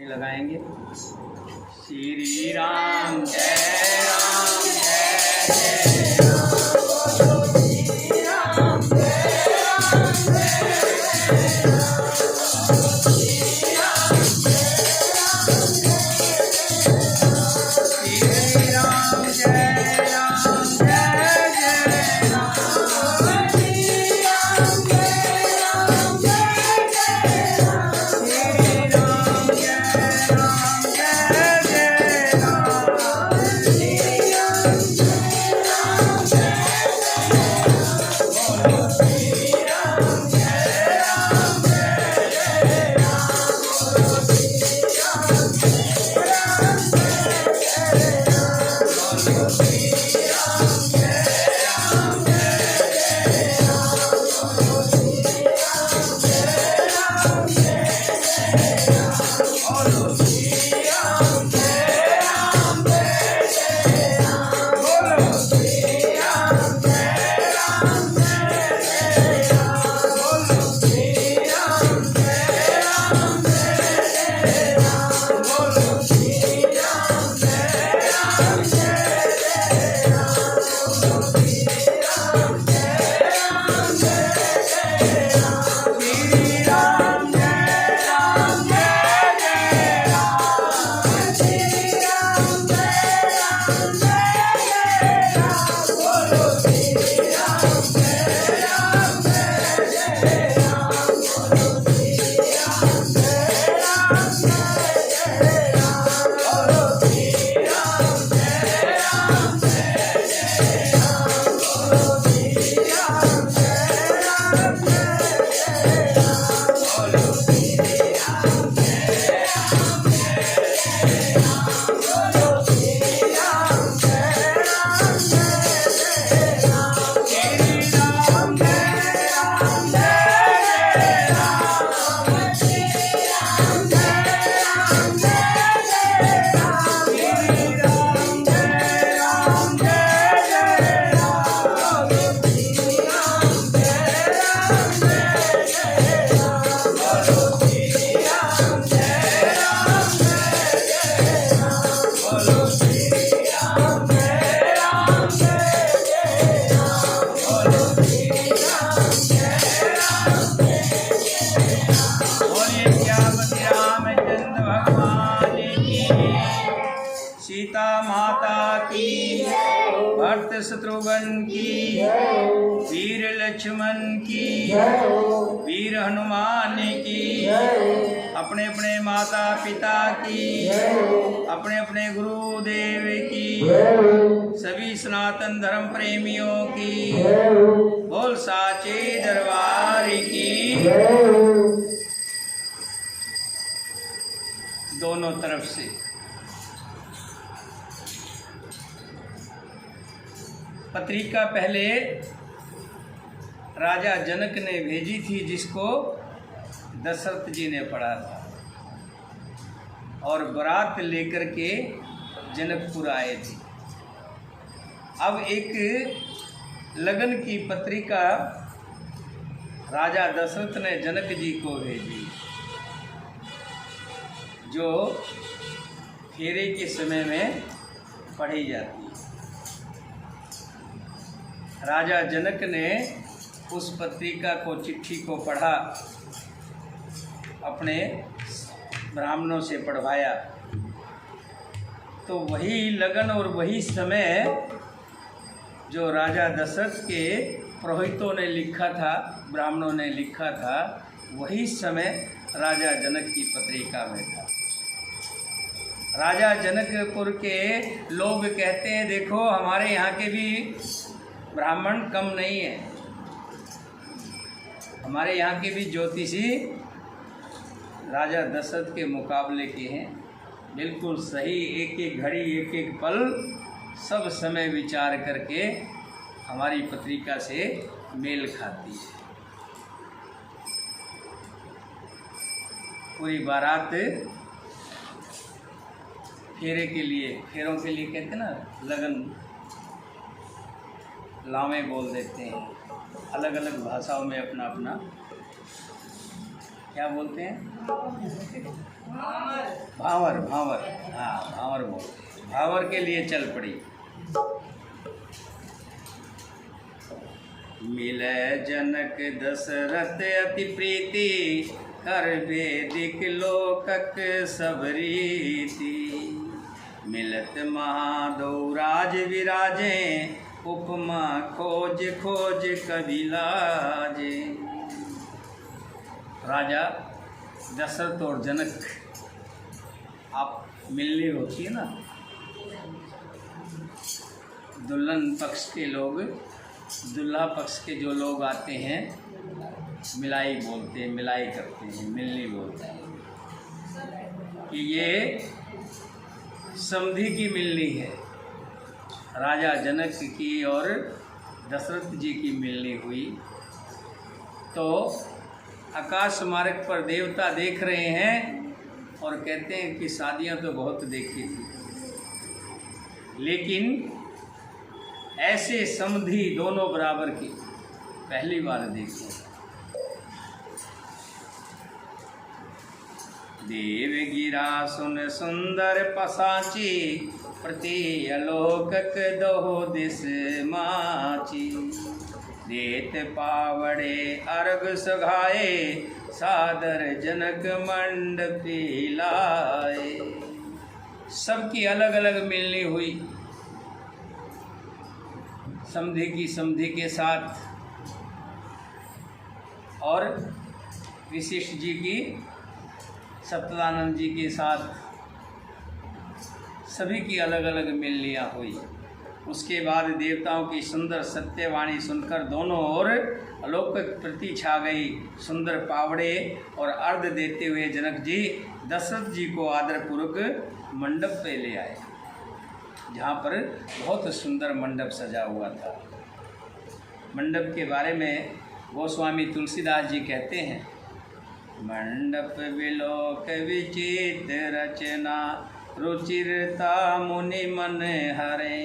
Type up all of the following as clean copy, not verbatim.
लगाएंगे। श्री राम जय राम जय जय राम। श्री राम जय राम जय भक्त शत्रुघ्न की, वीर लक्ष्मण की, वीर हनुमान की, अपने अपने माता पिता की, अपने अपने गुरुदेव की, सभी सनातन धर्म प्रेमियों की, बोल साचे दरबार की। दोनों तरफ से पत्रिका पहले राजा जनक ने भेजी थी, जिसको दशरथ जी ने पढ़ा था, और बारात लेकर के जनकपुर आए थे। अब एक लगन की पत्रिका राजा दशरथ ने जनक जी को भेजी, जो फेरे के समय में पढ़ी जाती है। राजा जनक ने उस पत्रिका को, चिट्ठी को पढ़ा, अपने ब्राह्मणों से पढ़वाया। तो वही लगन और वही समय जो राजा दशरथ के पुरोहितों ने लिखा था, ब्राह्मणों ने लिखा था, वही समय राजा जनक की पत्रिका में था। राजा जनकपुर के लोग कहते हैं, देखो हमारे यहाँ के भी ब्राह्मण कम नहीं है, हमारे यहाँ के भी ज्योतिषी राजा दशरथ के मुकाबले के हैं, बिल्कुल सही, एक एक घड़ी एक एक पल सब समय विचार करके हमारी पत्रिका से मेल खाती है। पूरी बारात फेरे के लिए, फेरों के लिए कहते हैं ना, लगन, लावे बोल देते हैं, अलग अलग भाषाओं में अपना अपना क्या बोलते हैं, भावर भावर, हाँ भावर बोल, भावर के लिए चल पड़ी। मिले जनक दशरथ अति प्रीति, कर वेदिक लोकक सब रीति। मिलत महादो राज विराजे, उपमा खोज खोज कवि लाजे। राजा दशरथ और जनक आप मिलनी होती है ना, दुल्हन पक्ष के लोग, दुल्हा पक्ष के जो लोग आते हैं मिलाई बोलते हैं, मिलाई करते हैं, मिलनी बोलते हैं कि ये समधि की मिलनी है। राजा जनक की और दशरथ जी की मिलनी हुई तो आकाश मार्ग पर देवता देख रहे हैं और कहते हैं कि शादियां तो बहुत देखी थी, लेकिन ऐसे समधि दोनों बराबर की पहली बार देखी। देव गिरा सुन सुंदर पसाची, प्रति अलोकक दोहो दिस माची। देत पावड़े अर्घ सघाए, सादर जनक मंडपी लाए। सबकी अलग अलग मिलनी हुई, समधि की समधि के साथ और विशिष्ट जी की सत्यानंद जी के साथ, सभी की अलग अलग मिलनियाँ हुई। उसके बाद देवताओं की सुंदर सत्यवाणी सुनकर दोनों ओर अलौकिक प्रति छा गई। सुंदर पावड़े और अर्घ देते हुए जनक जी दशरथ जी को आदरपूर्वक मंडप पे ले आए, जहाँ पर बहुत सुंदर मंडप सजा हुआ था। मंडप के बारे में गोस्वामी तुलसीदास जी कहते हैं, मंडप विलोक विचित रचना, रुचिरता मुनि मन हरे।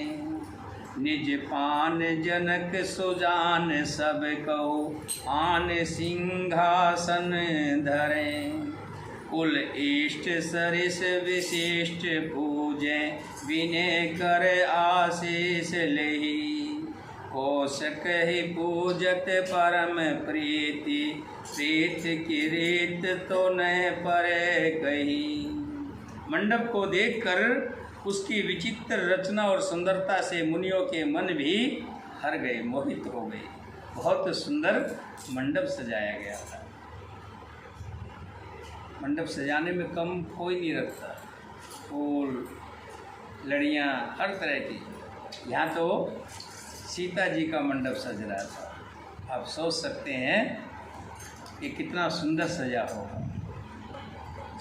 निज पान जनक सुजान, सब कहो आन सिंहासन धरे। कुल इष्ट सरिस विशिष्ट पूजे, विनय कर आशीष लेहि। कोश कहि पूजत परम प्रीति, प्रीत की रीत तो न परे कही। मंडप को देखकर उसकी विचित्र रचना और सुंदरता से मुनियों के मन भी हर गए, मोहित हो गए। बहुत सुंदर मंडप सजाया गया था। मंडप सजाने में कम कोई नहीं रखता, फूल, लड़ियाँ, हर तरह की। यहाँ तो सीता जी का मंडप सज रहा था। आप सोच सकते हैं कि कितना सुंदर सजा होगा।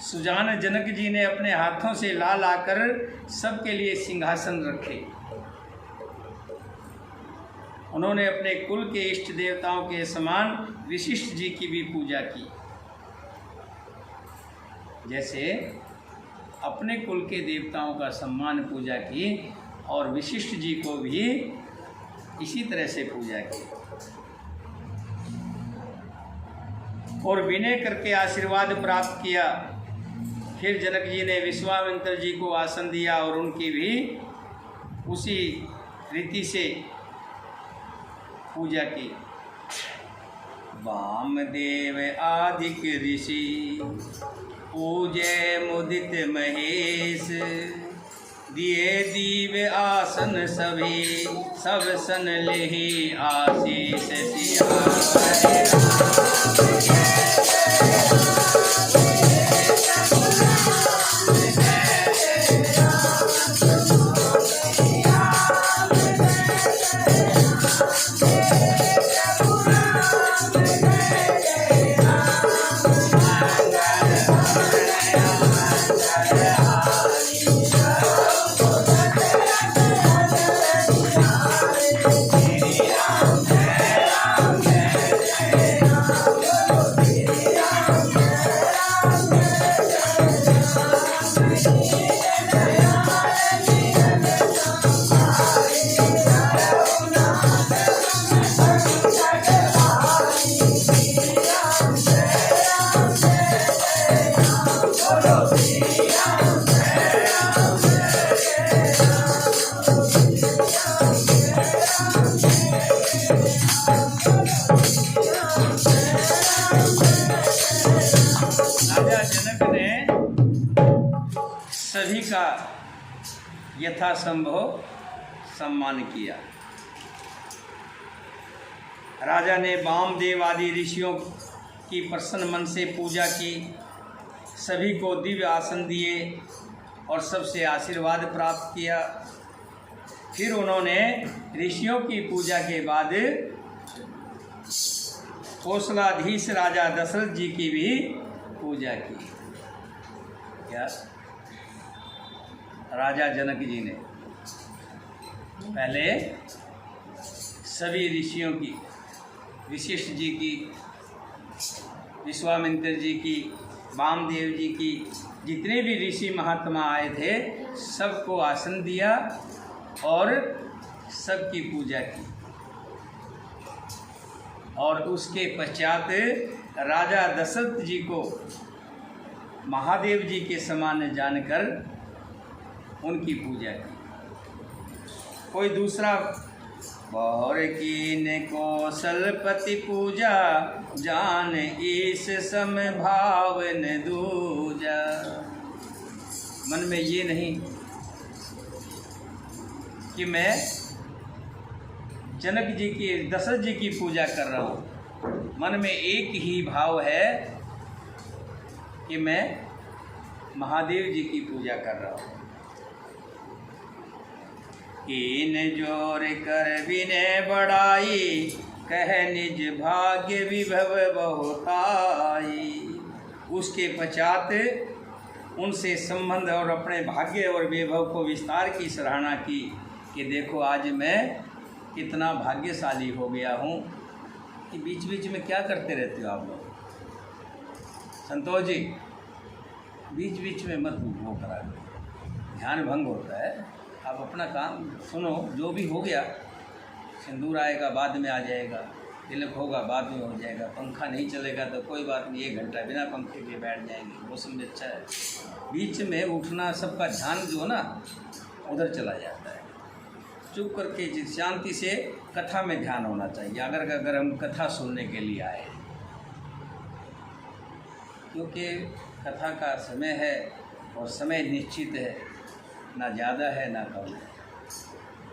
सुजान जनक जी ने अपने हाथों से ला लाकर सबके लिए सिंहासन रखे। उन्होंने अपने कुल के इष्ट देवताओं के समान विशिष्ट जी की भी पूजा की। जैसे अपने कुल के देवताओं का सम्मान पूजा की और विशिष्ट जी को भी इसी तरह से पूजा की और विनय करके आशीर्वाद प्राप्त किया। फिर जनक जी ने विश्वामित्र जी को आसन दिया और उनकी भी उसी रीति से पूजा की। वामदेव आदिक ऋषि, पूजे मुदित महेश। दिए दीव आसन सभी, सब सन लेहि आशीष सिया। Yeah. राजा जनक ने सभी का यथासंभव सम्मान किया। राजा ने वामदेव आदि ऋषियों की प्रसन्न मन से पूजा की, सभी को दिव्य आसन दिए और सबसे आशीर्वाद प्राप्त किया। फिर उन्होंने ऋषियों की पूजा के बाद कौशलाधीश राजा दशरथ जी की भी पूजा की। क्या राजा जनक जी ने पहले सभी ऋषियों की, वशिष्ठ जी की, विश्वामित्र जी की, वामदेव जी की, जितने भी ऋषि महात्मा आए थे सबको आसन दिया और सबकी पूजा की। और उसके पश्चात राजा दशरथ जी को महादेव जी के समान जानकर उनकी पूजा की। कोई दूसरा और कीन कौशलपति पूजा, जान ईश सम भावन दूजा। मन में ये नहीं कि मैं जनक जी की, दशरथ जी की पूजा कर रहा हूँ। मन में एक ही भाव है कि मैं महादेव जी की पूजा कर रहा हूँ। कीन जोर कर विनय बढ़ाई, कह निज भाग्य विभव बहुताई। उसके पश्चात उनसे संबंध और अपने भाग्य और वैभव को विस्तार की सराहना की कि देखो आज मैं कितना भाग्यशाली हो गया हूँ। कि बीच बीच में क्या करते रहते हो आप लोग? संतोष जी, बीच बीच में मत वो करा दो, ध्यान भंग होता है। आप अपना काम सुनो, जो भी हो गया, सिंदूर आएगा बाद में आ जाएगा, तिलक होगा बाद में हो जाएगा, पंखा नहीं चलेगा तो कोई बात नहीं, 1 घंटा बिना पंखे के बैठ जाएंगे, मौसम भी अच्छा है। बीच में उठना, सबका ध्यान जो ना उधर चला जाता है। चुप करके शांति से कथा में ध्यान होना चाहिए, अगर हम कथा सुनने के लिए आए, क्योंकि कथा का समय है और समय निश्चित है, ना ज़्यादा है ना कम है।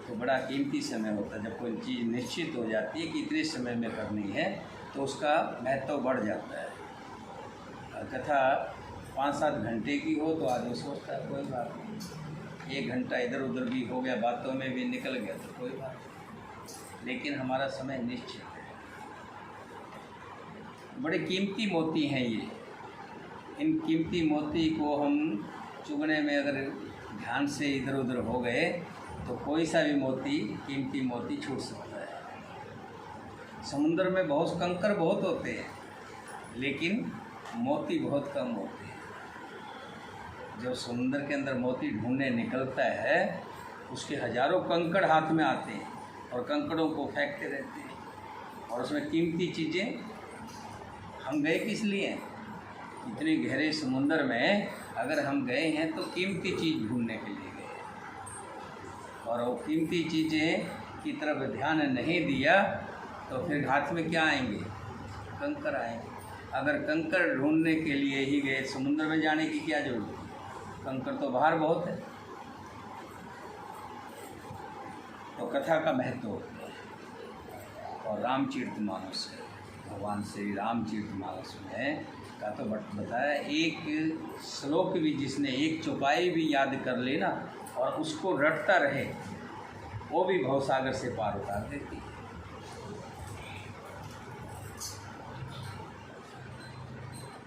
तो बड़ा कीमती समय होता है। जब कोई चीज़ निश्चित हो जाती है कि इतने समय में करनी है तो उसका महत्व बढ़ जाता है। और कथा 5-7 घंटे की हो तो आदमी सोचता है कोई बात नहीं, 1 घंटा इधर उधर भी हो गया, बातों में भी निकल गया तो कोई बात नहीं। लेकिन हमारा समय निश्चित है। बड़े कीमती मोती हैं ये। इन कीमती मोती को हम चुगने में अगर ध्यान से इधर उधर हो गए तो कोई सा भी मोती, कीमती मोती छूट सकता है। समुद्र में कंकर बहुत होते हैं, लेकिन मोती बहुत कम होते हैं। जब समुद्र के अंदर मोती ढूंढने निकलता है, उसके हजारों कंकड़ हाथ में आते हैं और कंकड़ों को फेंकते रहते हैं। और उसमें कीमती चीज़ें, हम गए किस लिए? इतने गहरे समुद्र में अगर हम गए हैं तो कीमती चीज़ ढूंढने के लिए गए, और वो कीमती चीज़ें की तरफ ध्यान नहीं दिया तो फिर हाथ में क्या आएंगे? कंकर आएंगे। अगर कंकर ढूंढने के लिए ही गए, समुद्र में जाने की क्या जरूरत है? कंकर तो बाहर बहुत है। तो कथा का महत्व होता है। और रामचरितमानस है, भगवान श्री रामचरितमानस में का तो बताया, एक श्लोक भी जिसने एक चौपाई भी याद कर लेना और उसको रटता रहे, वो भी भवसागर से पार उतार देती है।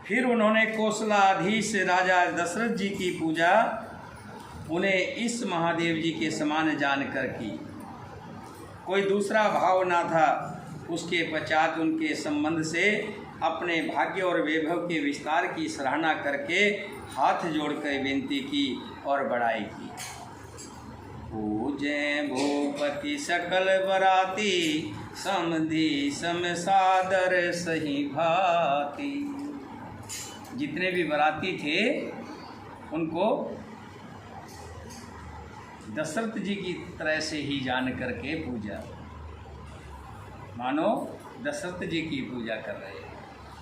फिर उन्होंने कौशलाधीश राजा दशरथ जी की पूजा उन्हें इस महादेव जी के समान जानकर की। कोई दूसरा भाव ना था। उसके पश्चात उनके संबंध से अपने भाग्य और वैभव के विस्तार की सराहना करके हाथ जोड़कर विनती की और बड़ाई की। पूजे भूपति सकल बराती, समधि सम सादर सही भांति। जितने भी बराती थे उनको दशरथ जी की तरह से ही जान करके पूजा, मानो दशरथ जी की पूजा कर रहे हैं,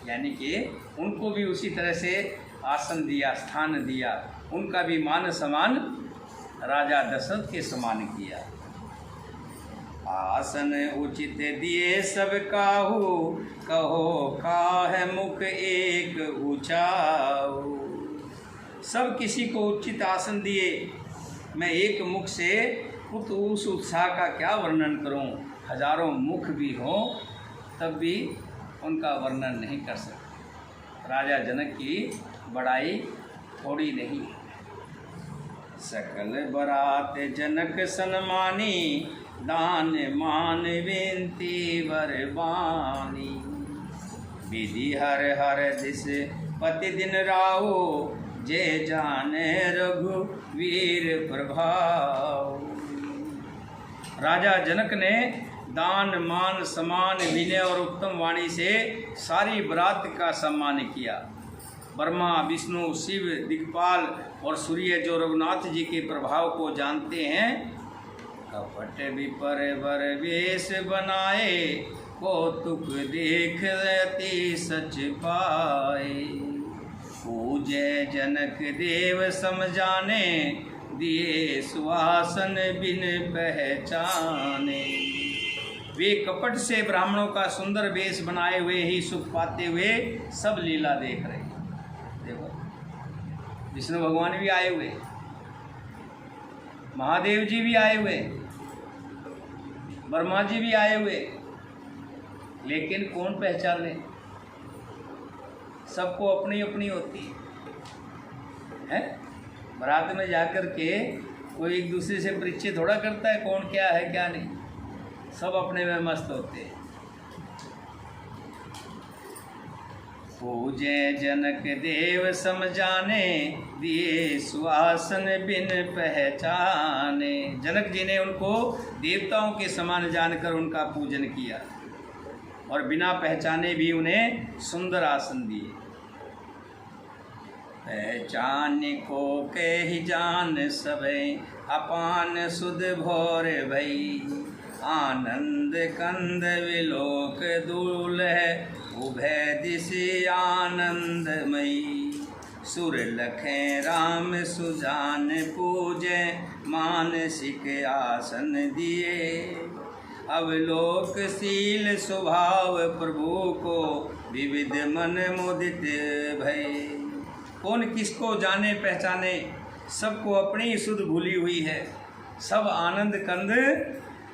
यानी कि उनको भी उसी तरह से आसन दिया, स्थान दिया, उनका भी मान सम्मान राजा दशरथ के समान किया। आसन उचित दिए सब काहू, कहो काहे मुख एक ऊंचाऊ। सब किसी को उचित आसन दिए, मैं एक मुख से उस उत्साह का क्या वर्णन करूं, हजारों मुख भी हों तब भी उनका वर्णन नहीं कर सकते। राजा जनक की बड़ाई थोड़ी नहीं है। सकल बरात जनक सन्मानी, दान मान विनती बरबानी। विधि हर हर दिस पति दिन राहो, जे जाने रघुवीर प्रभाव। राजा जनक ने दान मान सम्मान विनय और उत्तम वाणी से सारी बरात का सम्मान किया। ब्रह्मा विष्णु शिव दिक्पाल और सूर्य जो रघुनाथ जी के प्रभाव को जानते हैं, कपट विपर बर वेश बनाए, कौतुक देख अति सच पाए। पूजे जनक देव समझाने, दिए सुहासन बिन पहचाने। वे कपट से ब्राह्मणों का सुंदर वेश बनाए हुए ही सुख पाते हुए सब लीला देख रहे। देखो, विष्णु भगवान भी आए हुए, महादेव जी भी आए हुए, ब्रह्मा जी भी आए हुए, लेकिन कौन पहचाने? सबको अपनी अपनी होती है। बारात में जाकर के कोई एक दूसरे से परिचय थोड़ा करता है कौन क्या है क्या नहीं, सब अपने में मस्त होते हैं। पूजे जनक देव समझाने, दिए सुहासन बिन पहचाने। जनक जी ने उनको देवताओं के समान जानकर उनका पूजन किया और बिना पहचाने भी उन्हें सुंदर आसन दिए। पहचान को के ही जान सबे, अपान सुध भोर भई। आनंद कंद विलोक दूल है, उभय दिशि आनंदमयी। सुर लखें राम सुजान पूजे, मानसिक आसन दिए। अवलोकशील स्वभाव प्रभु को, विविध मन मुदित भय। कौन किसको जाने पहचाने, सबको अपनी सुध भूली हुई है। सब आनंद कंद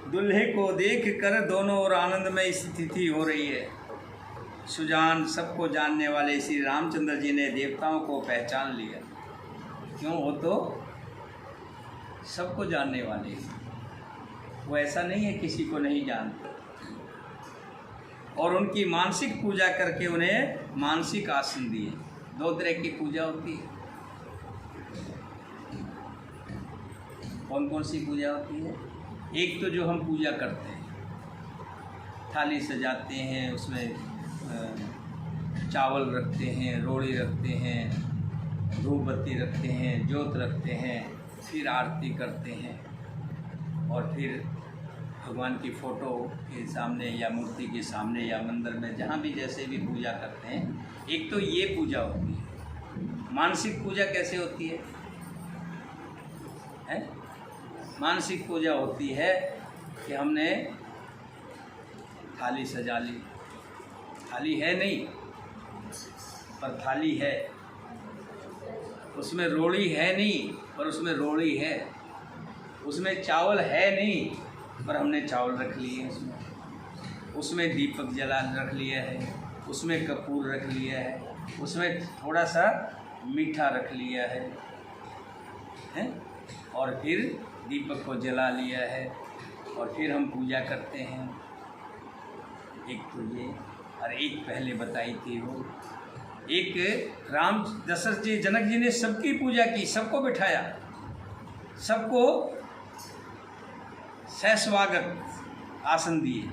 दुल्हे को देख कर दोनों ओर आनंद में स्थिति हो रही है। सुजान सबको जानने वाले श्री रामचंद्र जी ने देवताओं को पहचान लिया। क्यों? वो तो सबको जानने वाले हैं, वो ऐसा नहीं है किसी को नहीं जानते। और उनकी मानसिक पूजा करके उन्हें मानसिक आसन दिए। दो तरह की पूजा होती है। कौन कौन सी पूजा होती है? एक तो जो हम पूजा करते हैं, थाली सजाते हैं, उसमें चावल रखते हैं, रोड़ी रखते हैं, धूप बत्ती रखते हैं, जोत रखते हैं, फिर आरती करते हैं और फिर भगवान की फ़ोटो के सामने या मूर्ति के सामने या मंदिर में जहाँ भी जैसे भी पूजा करते हैं। एक तो ये पूजा होती है। मानसिक पूजा कैसे होती है? मानसिक पूजा होती है कि हमने थाली सजा ली, थाली है नहीं पर थाली है, उसमें रोड़ी है नहीं पर उसमें रोड़ी है, उसमें चावल है नहीं पर हमने चावल रख लिए, उसमें दीपक जला रख लिया है, उसमें कपूर रख लिया है, उसमें थोड़ा सा मीठा रख लिया है और फिर दीपक को जला लिया है और फिर हम पूजा करते हैं। एक तो ये, और एक पहले बताई थी वो, एक राम दशरथ जी जनक जी ने सबकी पूजा की, सबको बिठाया, सबको सहस्वागत आसन दिए।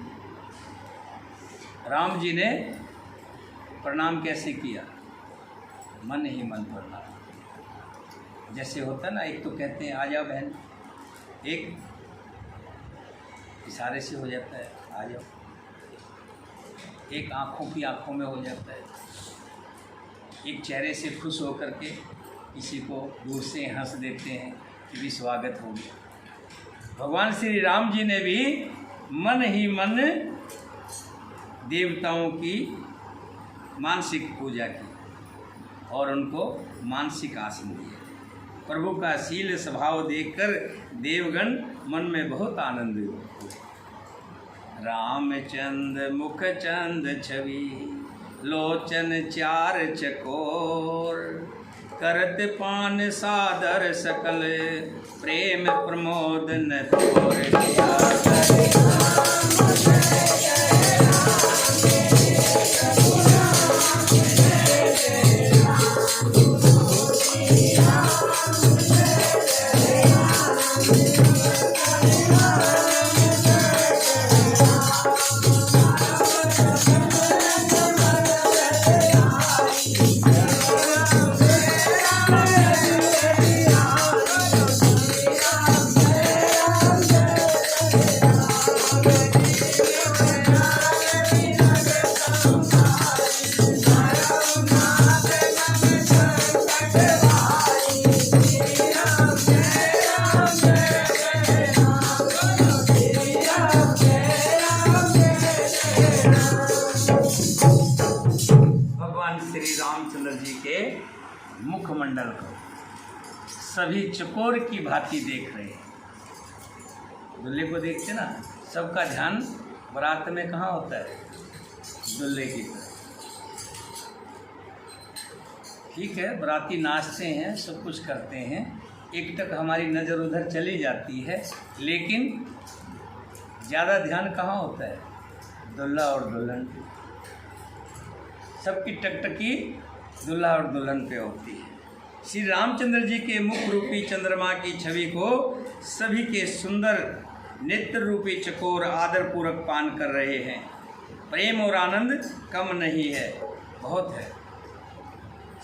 राम जी ने प्रणाम कैसे किया? मन ही मन प्रणाम। जैसे होता ना, एक तो कहते हैं आ जाओ बहन, एक इशारे से हो जाता है आ जाओ, एक आँखों की आँखों में हो जाता है, एक चेहरे से खुश होकर के किसी को दूर से हंस देते हैं कि भी स्वागत हो गया। भगवान श्री राम जी ने भी मन ही मन देवताओं की मानसिक पूजा की और उनको मानसिक आसन दिया। प्रभु का शील स्वभाव देखकर देवगण मन में बहुत आनंद हुए। रामचंद्र मुख चंद छवि, लोचन चार चकोर, करत पान सादर सकल, प्रेम प्रमोद न तोर। मुखमंडल को सभी चकोर की भांति देख रहे हैं। दुल्हे को देखते ना, सबका ध्यान बारात में कहाँ होता है? दुल्हे की तरफ। ठीक है, बाराती नाचते हैं, सब कुछ करते हैं, एक टक हमारी नज़र उधर चली जाती है, लेकिन ज़्यादा ध्यान कहाँ होता है? दुल्हा और दुल्हन। सबकी टकटकी दुल्हा और दुल्हन पे होती है। श्री रामचंद्र जी के मुख रूपी चंद्रमा की छवि को सभी के सुंदर नेत्र रूपी चकोर आदर पूर्वक पान कर रहे हैं। प्रेम और आनंद कम नहीं है, बहुत है।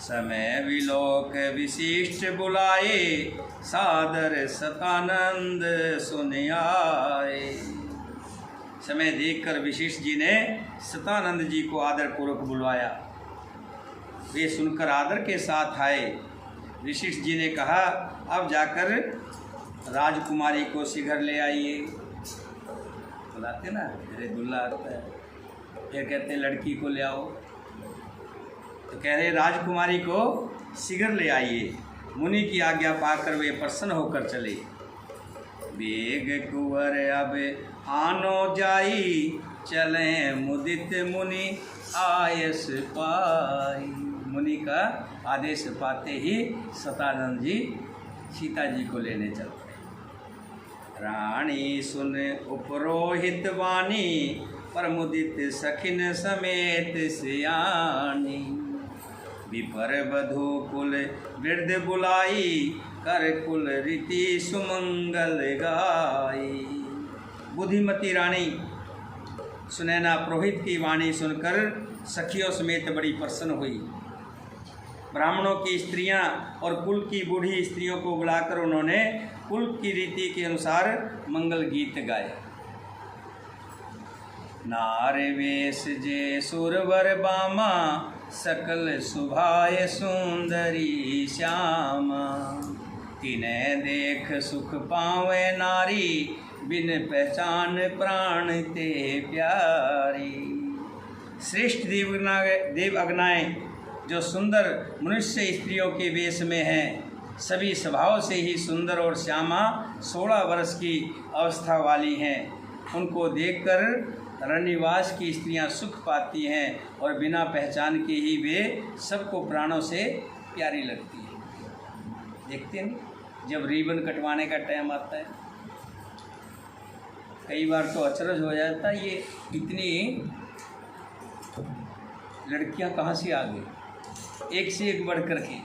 समय विलोक विशिष्ट बुलाए, सादर सतानंद सुन आए। समय देखकर विशिष्ट जी ने सतानंद जी को आदर पूर्वक बुलवाया। वे सुनकर आदर के साथ आए। विशिष्ट जी ने कहा, अब जाकर राजकुमारी को शीघ्र ले आइए। बुलाते ना, मेरे दुल्हा आता है, फिर कहते हैं लड़की को ले आओ, तो कह रहे राजकुमारी को शीघ्र ले आइए। मुनि की आज्ञा पाकर वे प्रसन्न होकर चले। बेग कुंवर अब आनो जाई, चलें मुदित मुनि आयस पाई। मुनि का आदेश पाते ही सतानंद जी सीता जी को लेने चल पड़े। रानी सुन उपरोहित वाणी, प्रमुदित सखिन समेत सियानी। विपर वधु कुल वृद्ध बुलाई, कर कुल रीति सुमंगल गाई। बुद्धिमती रानी सुनैना पुरोहित की वाणी सुनकर सखियों समेत बड़ी प्रसन्न हुई। ब्राह्मणों की स्त्रियां और कुल की बूढ़ी स्त्रियों को बुलाकर उन्होंने कुल की रीति के अनुसार मंगल गीत गाए। नार वेश जे सुरवर बामा, सकल सुभाय सुंदरी श्यामा। तिन्हें देख सुख पावे नारी, बिन पहचान प्राण ते प्यारी। श्रेष्ठ देवअग्नाएं जो सुंदर मनुष्य स्त्रियों के वेश में हैं, सभी स्वभाव से ही सुंदर और श्यामा 16 वर्ष की अवस्था वाली हैं। उनको देखकर रनिवास की स्त्रियां सुख पाती हैं और बिना पहचान के ही वे सबको प्राणों से प्यारी लगती हैं। देखते हैं जब रिबन कटवाने का टाइम आता है, कई बार तो अचरज हो जाता है, ये इतनी लड़कियां कहाँ से आ गई, एक से एक बढ़ कर के।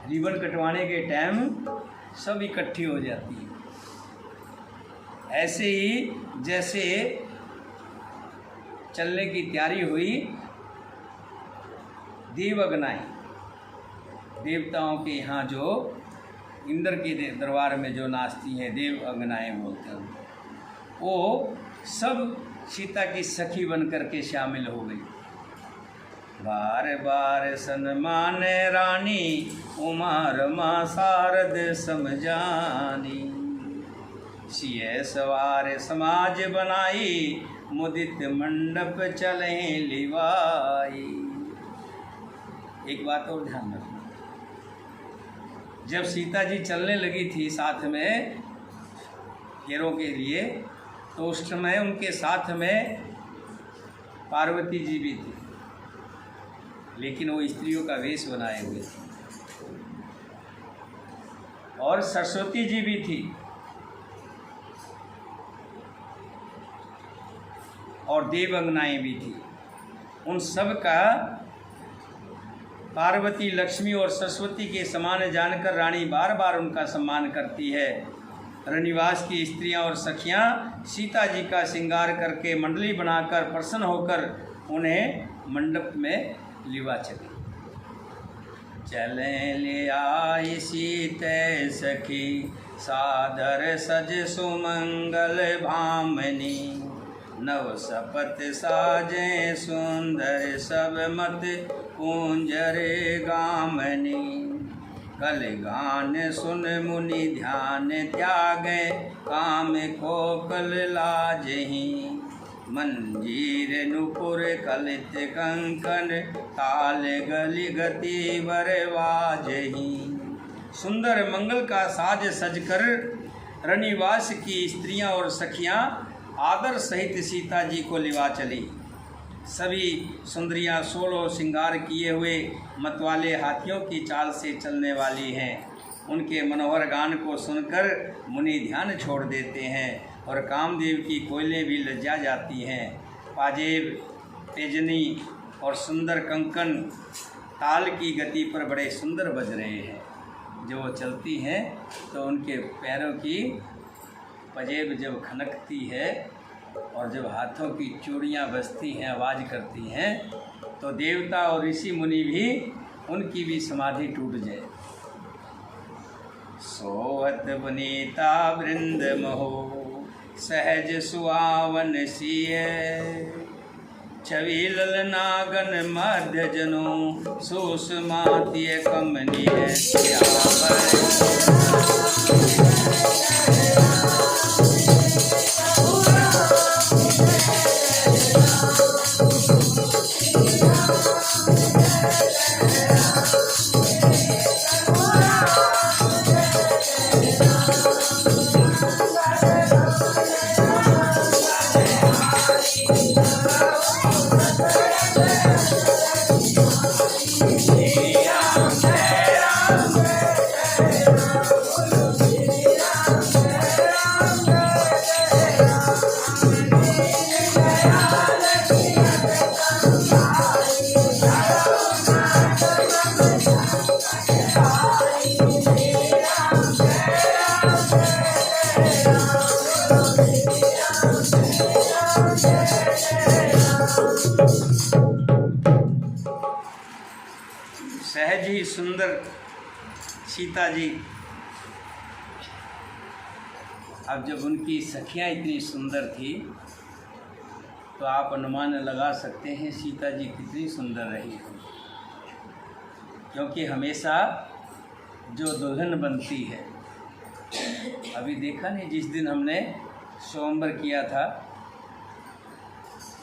रिबन कटवाने के टाइम सब इकट्ठी हो जाती है। ऐसे ही जैसे चलने की तैयारी हुई, देवअग्नाएं देवताओं के यहाँ जो इंद्र के दरबार में जो नाचती हैं, देव अंगनाएँ बोलते हैं, वो सब सीता की सखी बन करके शामिल हो गई। बार बार सन्मान रानी, उमा रमा शारद समझानी। सिय सवार समाज बनाई, मुदित मंडप चले लिवाई। एक बात और ध्यान रखना, जब सीता जी चलने लगी थी साथ में फेरों के लिए, तो उस समय उनके साथ में पार्वती जी भी थी, लेकिन वो स्त्रियों का वेश बनाए हुए थे, और सरस्वती जी भी थी, और देवंगनाएं भी थी। उन सब का पार्वती, लक्ष्मी और सरस्वती के समान जानकर रानी बार बार उनका सम्मान करती है। रनिवास की स्त्रियां और सखियां सीता जी का श्रृंगार करके मंडली बनाकर प्रसन्न होकर उन्हें मंडप में लिवा चली। चले ले आई सीते सखी, सादर सज सुमंगल भामनी। नव सपत साजे सुंदर, सब मत कुंजरे गामनी। कल गान सुन मुनि ध्यान त्यागे, काम खोकल लाजही। मंजीर नुपुर कलित कंकन, ताल गली गति बरवाजही। सुंदर मंगल का साज सजकर रनिवास की स्त्रियां और सखियां आदर सहित सीता जी को लिवा चली। सभी सुंदरियां 16 श्रृंगार किए हुए मतवाले हाथियों की चाल से चलने वाली हैं। उनके मनोहर गान को सुनकर मुनि ध्यान छोड़ देते हैं और कामदेव की कोयलें भी लज्जा जाती हैं। पाजेब, तेजनी और सुंदर कंकन ताल की गति पर बड़े सुंदर बज रहे हैं। जो वो चलती हैं तो उनके पैरों की पजेब जब खनकती है और जब हाथों की चूड़ियाँ बजती हैं, आवाज़ करती हैं, तो देवता और ऋषि मुनि भी उनकी भी समाधि टूट जाए। सोहत पुनीता वृंद महो, सहज सुहावन सिय। छवि ललनागन मध्य जनो, सुषमातीय कमनीय सहज ही सुंदर सीता जी। अब जब उनकी सखियां इतनी सुंदर थी तो आप अनुमान लगा सकते हैं सीता जी कितनी सुंदर रही हो, क्योंकि हमेशा जो दुल्हन बनती है, अभी देखा नहीं जिस दिन हमने स्वयंवर किया था,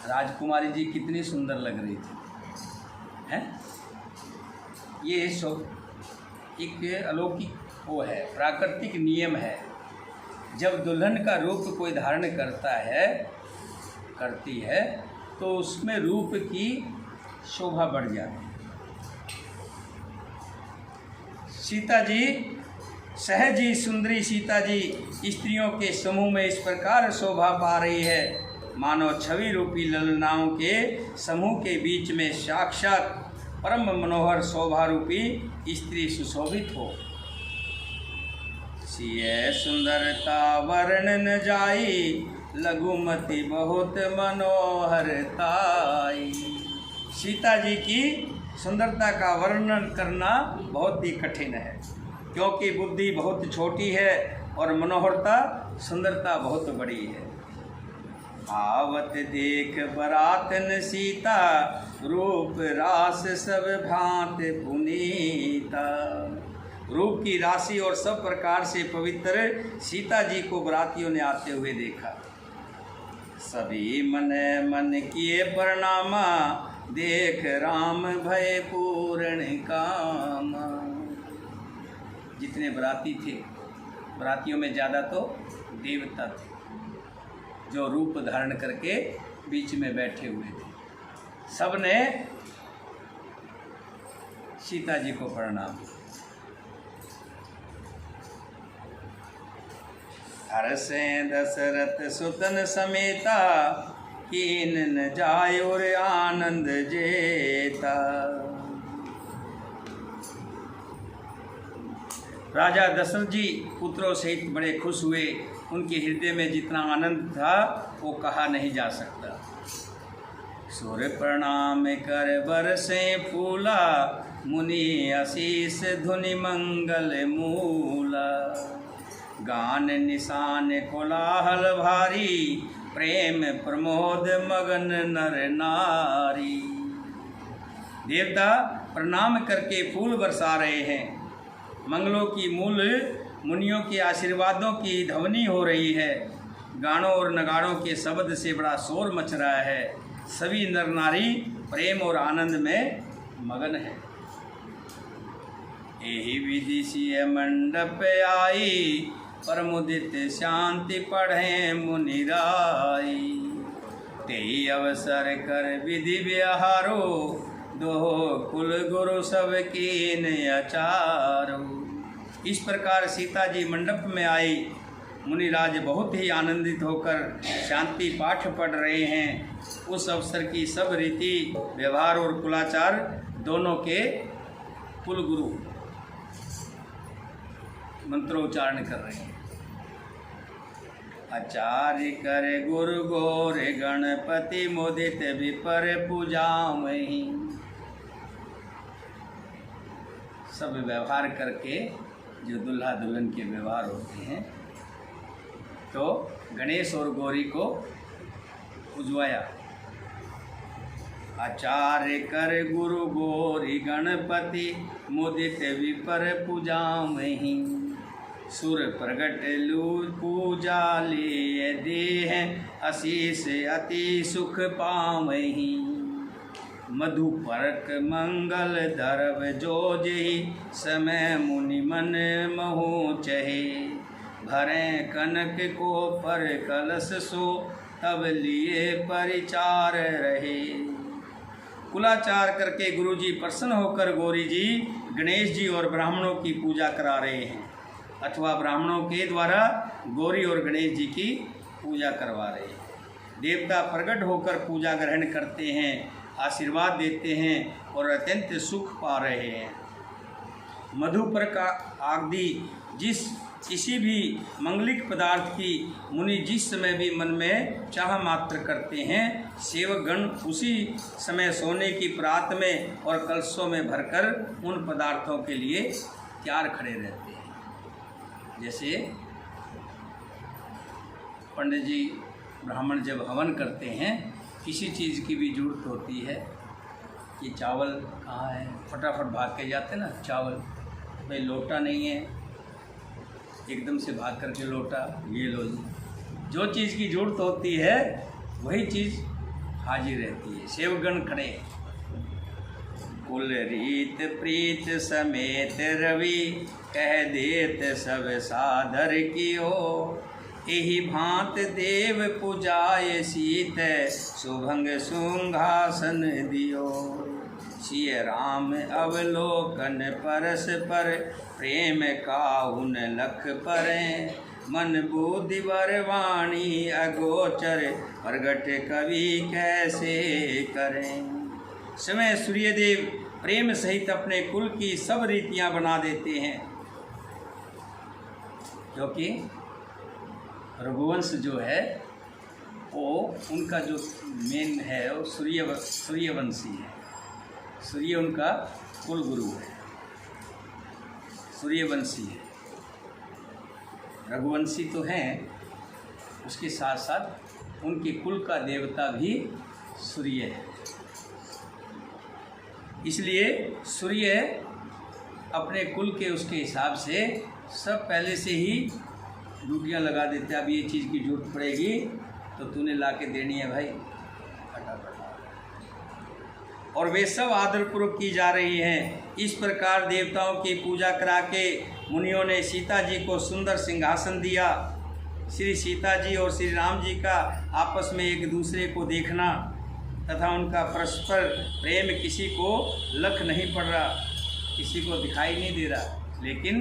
राजकुमारी जी कितनी सुंदर लग रही थी, हैं? ये एक अलौकिक वो है, प्राकृतिक नियम है। जब दुल्हन का रूप कोई धारण करती है तो उसमें रूप की शोभा बढ़ जाती है। सीता जी, सहज ही सुंदरी सीता जी स्त्रियों के समूह में इस प्रकार शोभा पा रही है, मानो छवि रूपी ललनाओं के समूह के बीच में साक्षात परम मनोहर शोभा रूपी स्त्री सुशोभित हो। सिय सुंदरता वर्ण न जाई, लघुमति बहुत मनोहरताई। सीता जी की सुंदरता का वर्णन करना बहुत ही कठिन है। क्योंकि बुद्धि बहुत छोटी है और मनोहरता सुंदरता बहुत बड़ी है। आवत देख बरातन सीता, रूप रास सब भांत पुनीता। रूप की राशि और सब प्रकार से पवित्र सीता जी को बरातियों ने आते हुए देखा। सभी मन मन किए प्रणामा, देख राम भय पूर्ण कामा। जितने बराती थे, बरातियों में ज़्यादा तो देवता थे जो रूप धारण करके बीच में बैठे हुए थे। सब ने सीता जी को प्रणाम। हर्षे दशरथ सुतन समेता, कीन न जाय और आनंद जेता। राजा दशरथ जी पुत्रों सहित बड़े खुश हुए। उनके हृदय में जितना आनंद था वो कहा नहीं जा सकता। सूर्य प्रणाम कर बरसे फूला, मुनि आशीष धुनि मंगल मूला। गान निशान कोलाहल भारी, प्रेम प्रमोद मगन नर नारी। देवता प्रणाम करके फूल बरसा रहे हैं। मंगलों की मूल मुनियों के आशीर्वादों की ध्वनि हो रही है। गानों और नगाड़ों के शब्द से बड़ा शोर मच रहा है। सभी नर नारी प्रेम और आनंद में मगन है। यही विधि सिय मंडप आई, परमुदित शांति पढ़े मुनिराई। तेई अवसर कर विधि व्यवहारो, दोहो कुल गुरु सब कीन अचारो। इस प्रकार सीता जी मंडप में आई। मुनिराज बहुत ही आनंदित होकर शांति पाठ पढ़ रहे हैं। उस अवसर की सब रीति व्यवहार और कुलाचार दोनों के कुलगुरु मंत्रोच्चारण कर रहे हैं। आचार्य करे गुरु गोर, गणपति मोदित विपर पूजामहि। सब व्यवहार करके जो दुल्हा दुल्हन के व्यवहार होते हैं, तो गणेश और गौरी को पूजवाया। आचार्य कर गुरु गौरी गणपति, मुदित विपर पूजामहि। सुर प्रगट लू पूजा ले देह, आशीष अति सुख पावहि। मधु परक मंगल धरव जो जेहि, समय मुनि मन महु चहे। भरे कनक को पर कलश सो, तब लिए परिचार रहे। कुलाचार करके गुरुजी प्रसन्न होकर गौरी जी, गणेश जी और ब्राह्मणों की पूजा करा रहे हैं, अथवा ब्राह्मणों के द्वारा गौरी और गणेश जी की पूजा करवा रहे हैं। देवता प्रकट होकर पूजा ग्रहण करते हैं, आशीर्वाद देते हैं और अत्यंत सुख पा रहे हैं। मधुपर का आदि किसी भी मंगलिक पदार्थ की मुनि जिस समय भी मन में चाह मात्र करते हैं, सेवकगण उसी समय सोने की परात में और कलशों में भरकर उन पदार्थों के लिए तैयार खड़े रहते हैं। जैसे पंडित जी ब्राह्मण जब हवन करते हैं, किसी चीज़ की भी जरूरत होती है कि चावल कहाँ है, फटाफट भाग के जाते ना चावल, भाई लोटा नहीं है, एकदम से भाग करके लोटा ये लो जी। जो चीज़ की जरूरत होती है वही चीज़ हाजिर रहती है। सेवगण खड़े। कुल रीत प्रीत समेत रवि, कह देत सब सादर कियो। एहि भांत देव पूजाय सीत, सुभंग सिंहासन दियो। सिय राम अवलोकन परस पर, प्रेम काहुन लख परें। मन बुद्धि वर वाणी अगोचर, प्रगट कवि कैसे करें। समय सूर्यदेव प्रेम सहित अपने कुल की सब रीतियां बना देते हैं, क्योंकि रघुवंश जो है वो उनका जो मेन है वो सूर्यवंशी है। सूर्य उनका कुल गुरु है। सूर्यवंशी है। रघुवंशी तो हैं, उसके साथ साथ उनके कुल का देवता भी सूर्य है। इसलिए सूर्य अपने कुल के उसके हिसाब से सब पहले से ही ड्यूटियाँ लगा देते हैं। अब ये चीज़ की जरूरत पड़ेगी तो तूने ला के देनी है भाई, फटाफट। और वे सब आदरपूर्वक की जा रही हैं। इस प्रकार देवताओं की पूजा करा के मुनियों ने सीता जी को सुंदर सिंहासन दिया। श्री सीता जी और श्री राम जी का आपस में एक दूसरे को देखना तथा उनका परस्पर प्रेम किसी को लख नहीं पड़ रहा, किसी को दिखाई नहीं दे रहा, लेकिन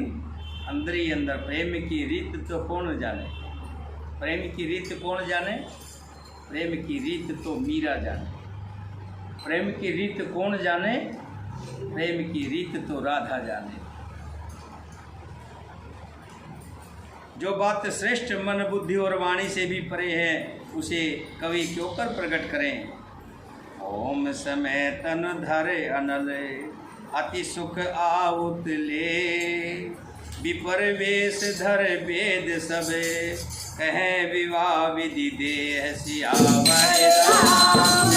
अंदर ही अंदर प्रेम की रीत तो कौन जाने, प्रेम की रीत कौन जाने, प्रेम की रीत तो मीरा जाने। प्रेम की रीत कौन जाने, प्रेम की रीत तो राधा जाने। जो बात श्रेष्ठ मन बुद्धि और वाणी से भी परे है, उसे कवि क्यों कर प्रकट करें। ओम समय तन धरे अनल, अति सुख आहुत ले। विपर वेश धर वेद सबे, कहें विवाह विधि देह सियावर राम।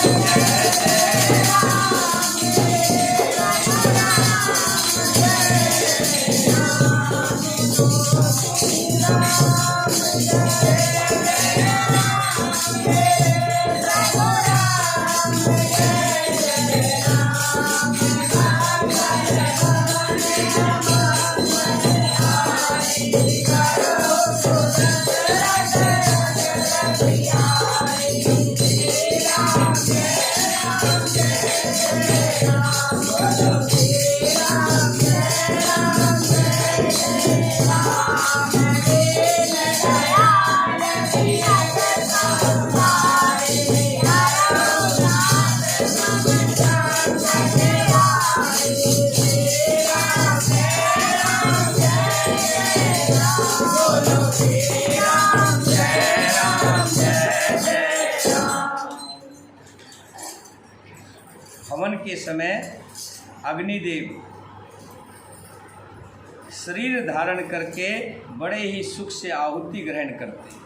हवन के समय अग्निदेव शरीर धारण करके बड़े ही सुख से आहुति ग्रहण करते हैं।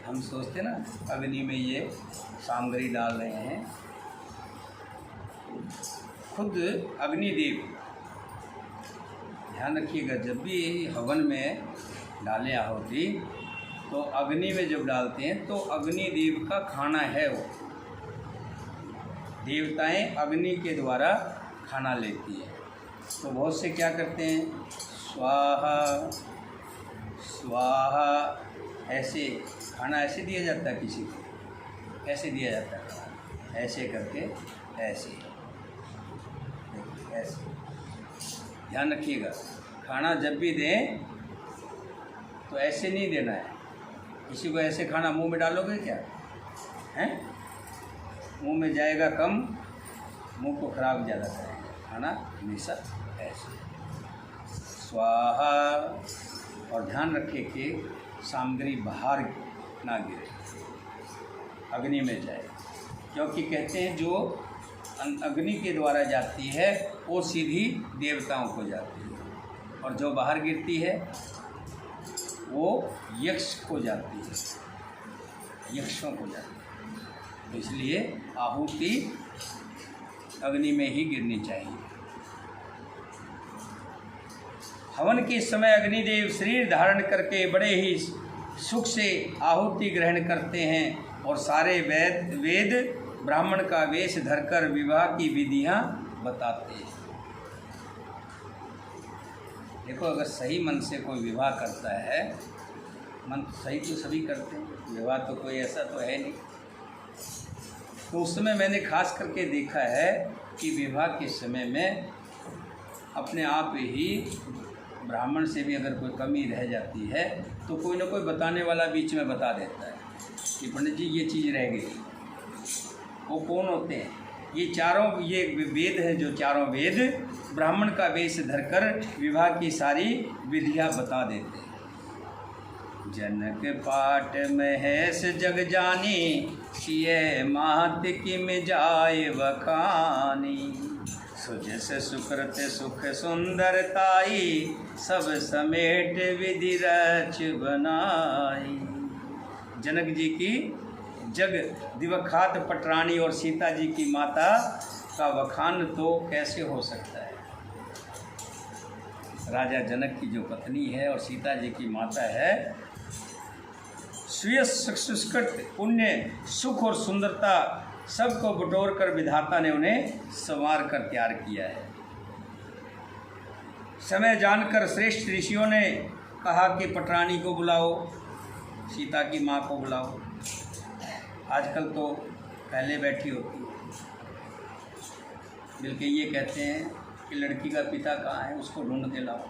हम सोचते ना अग्नि में ये सामग्री डाल रहे हैं, खुद अग्निदेव। ध्यान रखिएगा, जब भी हवन में डालें आहुति तो अग्नि में जब डालते हैं तो अग्निदेव का खाना है वो। देवताएं अग्नि के द्वारा खाना लेती हैं, तो बहुत से क्या करते हैं, स्वाहा स्वाहा, ऐसे खाना ऐसे दिया जाता है किसी को, ऐसे दिया जाता है, ऐसे करके ऐसे ऐसे। ध्यान रखिएगा, खाना जब भी दें तो ऐसे नहीं देना है। किसी को ऐसे खाना मुंह में डालोगे क्या हैं, मुंह में जाएगा कम, मुंह को खराब ज़्यादा करेगा। खाना हमेशा ऐसे स्वाहा। और ध्यान रखें कि सामग्री बाहर ना गिरे, अग्नि में जाए, क्योंकि कहते हैं जो अग्नि के द्वारा जाती है वो सीधी देवताओं को जाती है, और जो बाहर गिरती है वो यक्ष को जाती है, यक्षों को जाती है। तो इसलिए आहुति अग्नि में ही गिरनी चाहिए। हवन के समय अग्निदेव शरीर धारण करके बड़े ही सुख से आहुति ग्रहण करते हैं, और सारे वेद ब्राह्मण का वेश धरकर विवाह की विधियां बताते हैं। देखो, अगर सही मन से कोई विवाह करता है, मन सही तो सभी करते हैं, विवाह तो कोई ऐसा तो है नहीं, तो उस समय मैंने खास करके देखा है कि विवाह के समय में अपने आप ही ब्राह्मण से भी अगर कोई कमी रह जाती है तो कोई ना कोई बताने वाला बीच में बता देता है कि पंडित जी ये चीज़ रह गई। वो कौन होते हैं? ये चारों, ये वेद है, जो चारों वेद ब्राह्मण का वेश धरकर विवाह की सारी विधियाँ बता देते हैं। जनक पाट महेश जग जानी, किए मात किम जाय वखानी। सुजस सुकृत सुख सुंदरताई, सब समेट विधि रच बनाई। जनक जी की जग दिवखात पटरानी और सीता जी की माता का वखान तो कैसे हो सकता है। राजा जनक की जो पत्नी है और सीता जी की माता है, स्वीय सुष्कृत पुण्य सुख और सुंदरता सबको बटोर कर विधाता ने उन्हें संवार कर तैयार किया है। समय जानकर श्रेष्ठ ऋषियों ने कहा कि पटरानी को बुलाओ, सीता की माँ को बुलाओ। आजकल तो पहले बैठी होती है, बल्कि ये कहते हैं कि लड़की का पिता कहाँ है, उसको ढूंढ के लाओ।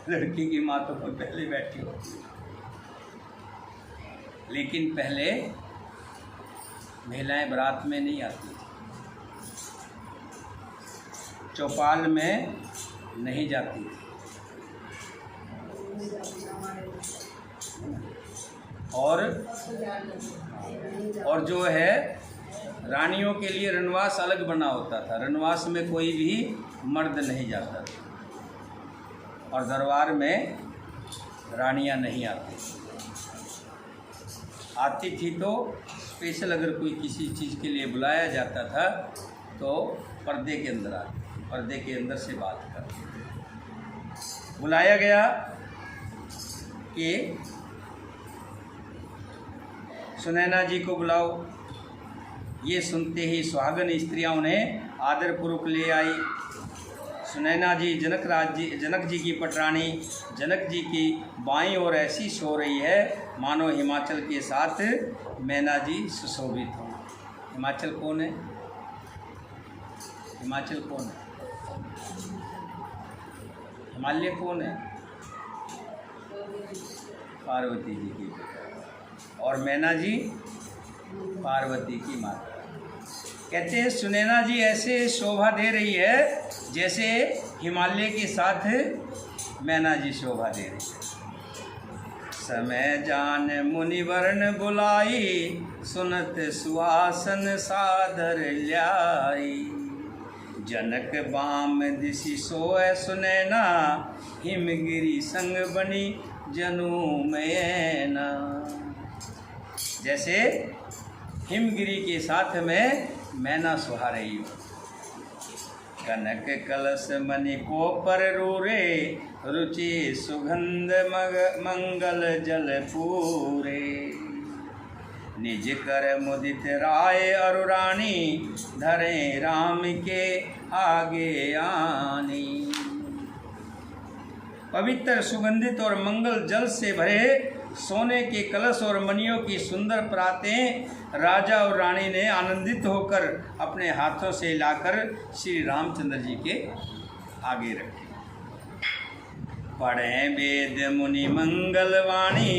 लड़की की माँ तो पहले बैठी होती है। लेकिन पहले महिलाएं बारात में नहीं आती थी, चौपाल में नहीं जाती थी, और जो है रानियों के लिए रनवास अलग बना होता था। रनवास में कोई भी मर्द नहीं जाता था और दरबार में रानियां नहीं आती थी तो स्पेशल अगर कोई किसी चीज़ के लिए बुलाया जाता था तो पर्दे के अंदर आती, पर्दे के अंदर से बात करती। बुलाया गया कि सुनैना जी को बुलाओ। ये सुनते ही सुहागन स्त्रियां उन्हें आदरपूर्वक ले आई। सुनैना जी जनक जी की पटरानी जनक जी की बाईं ओर ऐसी सो रही है मानो हिमाचल के साथ मैना जी सुशोभित हों। हिमाचल कौन है? हिमाचल कौन है? हिमालय कौन है? पार्वती जी की, और मैना जी पार्वती की माता। कहते हैं सुनैना जी ऐसे शोभा दे रही है जैसे हिमालय के साथ मैना जी शोभा दे रही है। समय जान मुनिवर्ण बुलाई, सुनत सुआसन सादर ल्याई। जनक बाम दिशि सोए सुनैना, हिमगिरी संग बनी जनु मैना। जैसे हिमगिरी के साथ में मैना सुहा रही हो। कनक कलश मणि को पर रूरे, रुचि सुगंध मंगल जल पूरे। निज कर मुदित राय अरुरानी, धरे राम के आगे आनी। पवित्र सुगंधित और मंगल जल से भरे सोने के कलश और मणियों की सुंदर प्रातें राजा और रानी ने आनंदित होकर अपने हाथों से लाकर श्री रामचंद्र जी के आगे रखे। पढ़े वेद मुनि मंगलवाणी,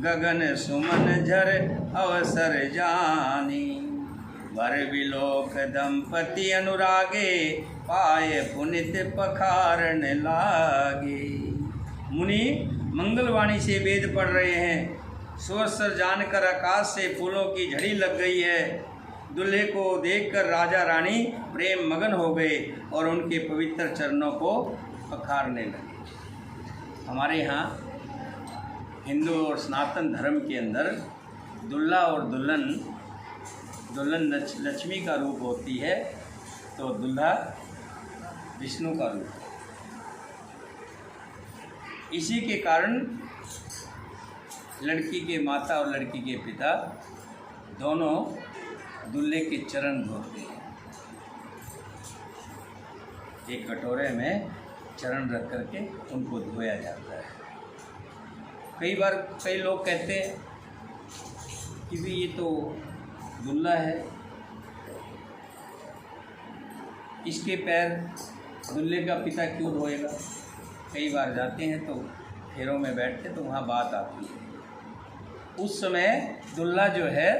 गगन सुमन झर अवसर जानी। वर विलोक दंपति अनुरागे, पाए पुनित पखारन लागे। मुनि मंगलवाणी से वेद पढ़ रहे हैं। स्वर जानकर आकाश से फूलों की झड़ी लग गई है। दूल्हे को देखकर राजा रानी प्रेम मगन हो गए और उनके पवित्र चरणों को पखारने लगे। हमारे यहाँ हिंदू और सनातन धर्म के अंदर दूल्हा और दुल्हन लक्ष्मी का रूप होती है, तो दूल्हा विष्णु का रूप है। इसी के कारण लड़की के माता और लड़की के पिता दोनों दूल्हे के चरण धोते हैं। एक कटोरे में चरण रख करके उनको धोया जाता है। कई बार कई लोग कहते हैं कि भी ये तो दूल्हा है, इसके पैर दूल्हे का पिता क्यों धोएगा। कई बार जाते हैं तो फेरों में बैठते तो वहाँ बात आती है। उस समय दूल्हा जो है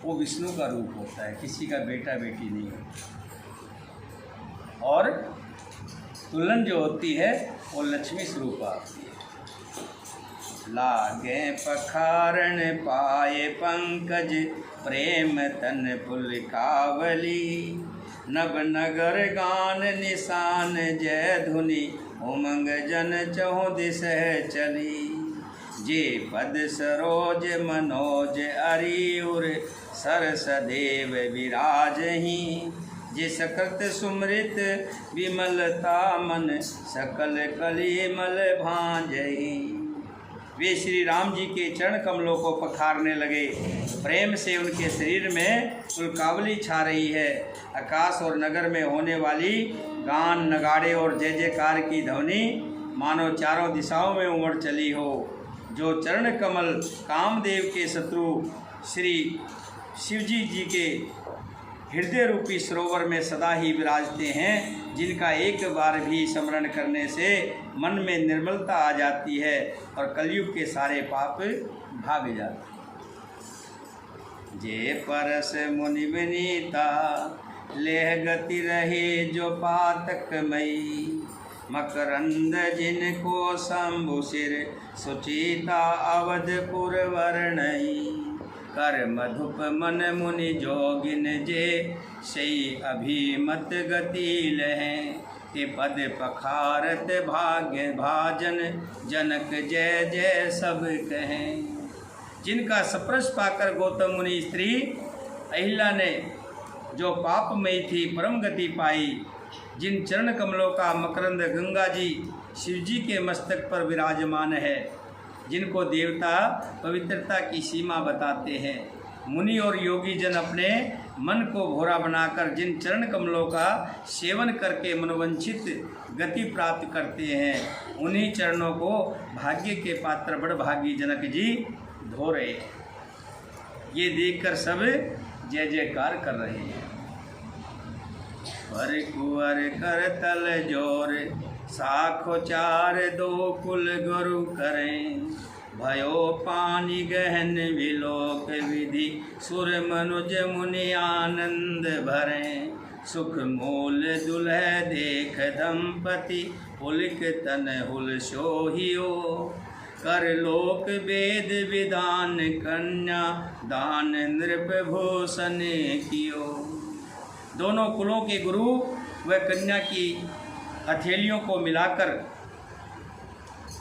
वो विष्णु का रूप होता है, किसी का बेटा बेटी नहीं होता। और दुल्हन जो होती है वो लक्ष्मी स्वरूप आती है। लागे पखारण पाए पंकज, प्रेम तन पुलकावली। नभ नगर गान निशान जय धुनि, उमंग जन चहु दिसह चली। जे पद सरोज मनोज अरिउर, सरस देव विराजहि। जे सकृत सुमृत विमलता मन, सकल कलिमल भांजहि। वे श्री राम जी के चरण कमलों को पखारने लगे। प्रेम से उनके शरीर में पुलकावली छा रही है। आकाश और नगर में होने वाली गान, नगाड़े और जय जयकार की ध्वनि मानो चारों दिशाओं में उमड़ चली हो। जो चरण कमल कामदेव के शत्रु श्री शिवजी जी के हृदय रूपी सरोवर में सदा ही विराजते हैं, जिनका एक बार भी स्मरण करने से मन में निर्मलता आ जाती है और कलयुग के सारे पाप भाग जाते हैं। जे परस मुनि विनीता, लेह गति रहे जो पातक मई। मकरंद जिनको शंभु सिर, सुचीता अवधपुर वर्णई। कर मधुप मन मुनि जोगिन जे, सई अभिमत गति लहें। ते पद पखारत भाग्य भाजन, जनक जय जय सब कहें। जिनका स्पर्श पाकर गौतम मुनि स्त्री अहिल्या ने जो पापमयी थी परम गति पाई, जिन चरण कमलों का मकरंद गंगा जी शिवजी के मस्तक पर विराजमान है, जिनको देवता पवित्रता की सीमा बताते हैं, मुनि और योगी जन अपने मन को भोरा बनाकर जिन चरण कमलों का सेवन करके मनोवंचित गति प्राप्त करते हैं, उन्हीं चरणों को भाग्य के पात्र बड़भागी जनक जी धो रहे हैं। ये देखकर सब जय जयकार कर रहे हैं। पर कुंवर कर तल जोर, साखो चार दो कुल गुरु करें। भयो पानी गहन विलोक विधि, सुर मनुज मुनि आनंद भरें। सुख मूल दुल्ह देख दंपति, पुलक तन हुल सोहियो। कर लोक वेद विधान, कन्या दान नृप भूषण कियो। दोनों कुलों के गुरु व कन्या की हथेलियों को मिलाकर,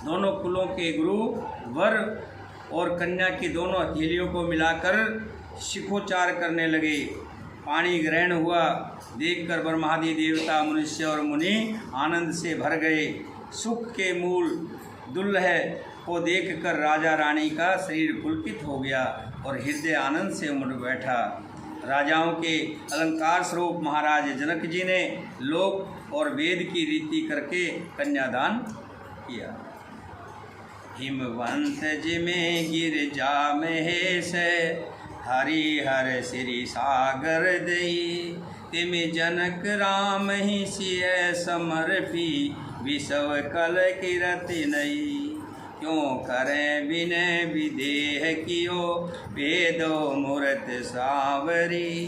दोनों कुलों के गुरु वर और कन्या की दोनों हथेलियों को मिलाकर शिखोच्चार करने लगे। पानी ग्रहण हुआ, देखकर ब्रह्मादि देवता मनुष्य और मुनि आनंद से भर गए। सुख के मूल दुल्ह को देखकर राजा रानी का शरीर पुलकित हो गया और हृदय आनंद से उमड़ बैठा। राजाओं के अलंकार स्वरूप महाराज जनक जी ने लोक और वेद की रीति करके कन्यादान किया। हिमवंत जिमे गिरजा महेश, हरिहर श्री सागर दई। तिम जनक राम ही सिय समर्पी, विषव कल किरति नई। क्यों करें विनय विदेह कियो, वेदो मूर्त सावरी।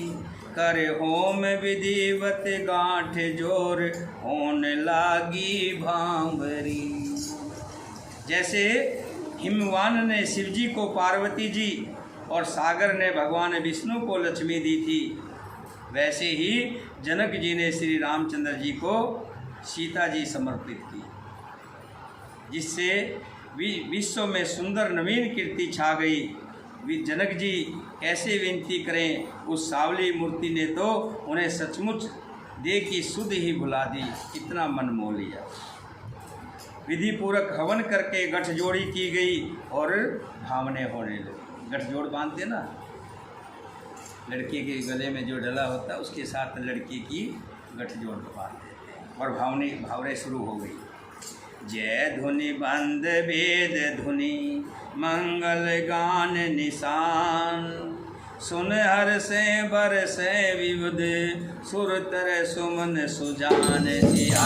कर होम विधिवत गांठ जोर, होन लागी भांवरी। जैसे हिमवान ने शिवजी को पार्वती जी और सागर ने भगवान विष्णु को लक्ष्मी दी थी, वैसे ही जनक जी ने श्री रामचंद्र जी को सीता जी समर्पित की, जिससे विश्व में सुंदर नवीन कीर्ति छा गई। जनक जी कैसे विनती करें, उस सावली मूर्ति ने तो उन्हें सचमुच देह की सुध ही भुला दी, इतना मन मोह लिया। विधि पूर्वक हवन करके गठजोड़ी की गई और भावने होने लगी। गठजोड़ बांधते ना, लड़के के गले में जो डला होता है उसके साथ लड़की की गठजोड़ बांध देते हैं और भावरे शुरू हो गई। जय धुनि बंद वेद धुनि, मंगल गान निशान। सुन हर से बर से विविध, सुर तर सुमन सुजान जिया।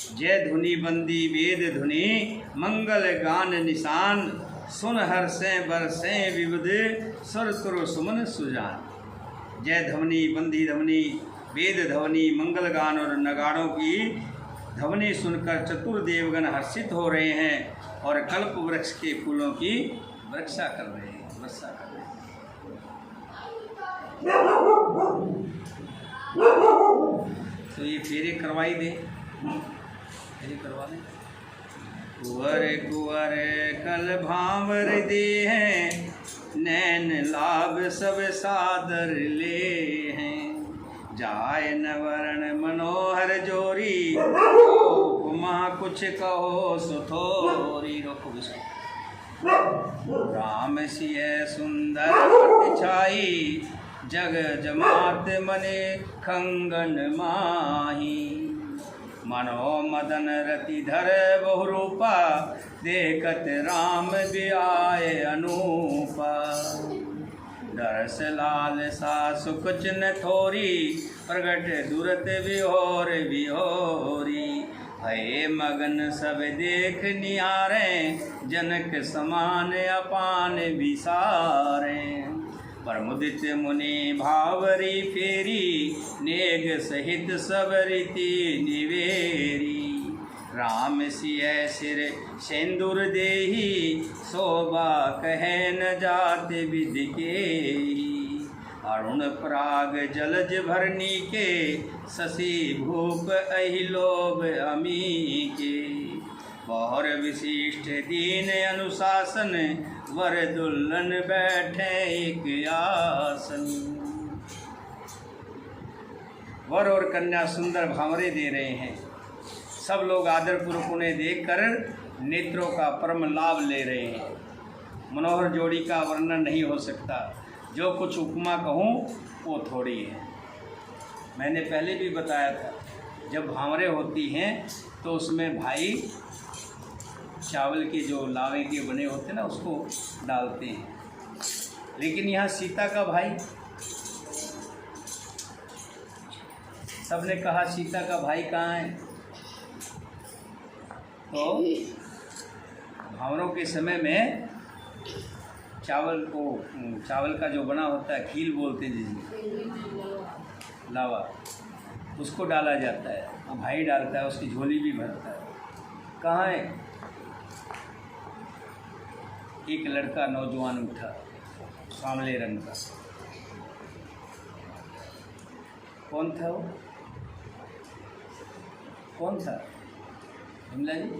जय धुनि बंदी वेद धुनि मंगल गान निशान, सुन हर्षें बरसें विविध सुर तुर सुमन सुजान। जय ध्वनि बंदी ध्वनि वेद ध्वनि मंगल गान और नगाड़ों की ध्वनि सुनकर चतुर देवगण हर्षित हो रहे हैं और कल्प वृक्ष के फूलों की वर्षा कर रहे हैं, वर्षा कर रहे हैं। तो ये फेरे करवाई दे, फेरे करवा दें। कुंवर कुंवर कल भांवर दे हैं, नैन लाभ सब सादर ले हैं। जाय नवरण मनोहर जोरी, उपमा कुछ कहो सुथोरी। रोको बिस्कुट। राम सिय सुंदर छाई, जग जमात मने खंगन माही। मनो मदन रति धर बहुरूपा, देखत राम बियाए अनूपा। दरस लाल सा सुकुच न थोरी, प्रगट दुरत विहोर विहोरी। भये मगन सब देख निहारें, जनक समान अपान विसारे। प्रमुदित मुनि भावरी फेरी, नेग सहित सब रीति निवेरी। राम सिय सिर सेंदूर देही, शोभा कहे न जात विधि केही। अरुण पराग जलज भरनी के, शशि भूप अहि लोभ अमी के। बहुर विशिष्ट दीन अनुशासन, वर दुल्हन बैठे एक आसन। वर और कन्या सुंदर भांवरे दे रहे हैं। सब लोग आदरपूर्वक उन्हें देखकर नेत्रों का परम लाभ ले रहे हैं। मनोहर जोड़ी का वर्णन नहीं हो सकता। जो कुछ उपमा कहूँ वो थोड़ी है। मैंने पहले भी बताया था, जब भांवरे होती हैं तो उसमें भाई चावल के जो लावे के बने होते हैं ना, उसको डालते हैं। लेकिन यहाँ सीता का भाई, सबने कहा सीता का भाई कहाँ है? तो भांवरों के समय में चावल का जो बना होता है, खील बोलते हैं जिसमें, लावा, उसको डाला जाता है। वो भाई डालता है, उसकी झोली भी भरता है। कहाँ है? एक लड़का नौजवान उठा, सांवले रंग का। कौन था वो? कौन था? विमला जी?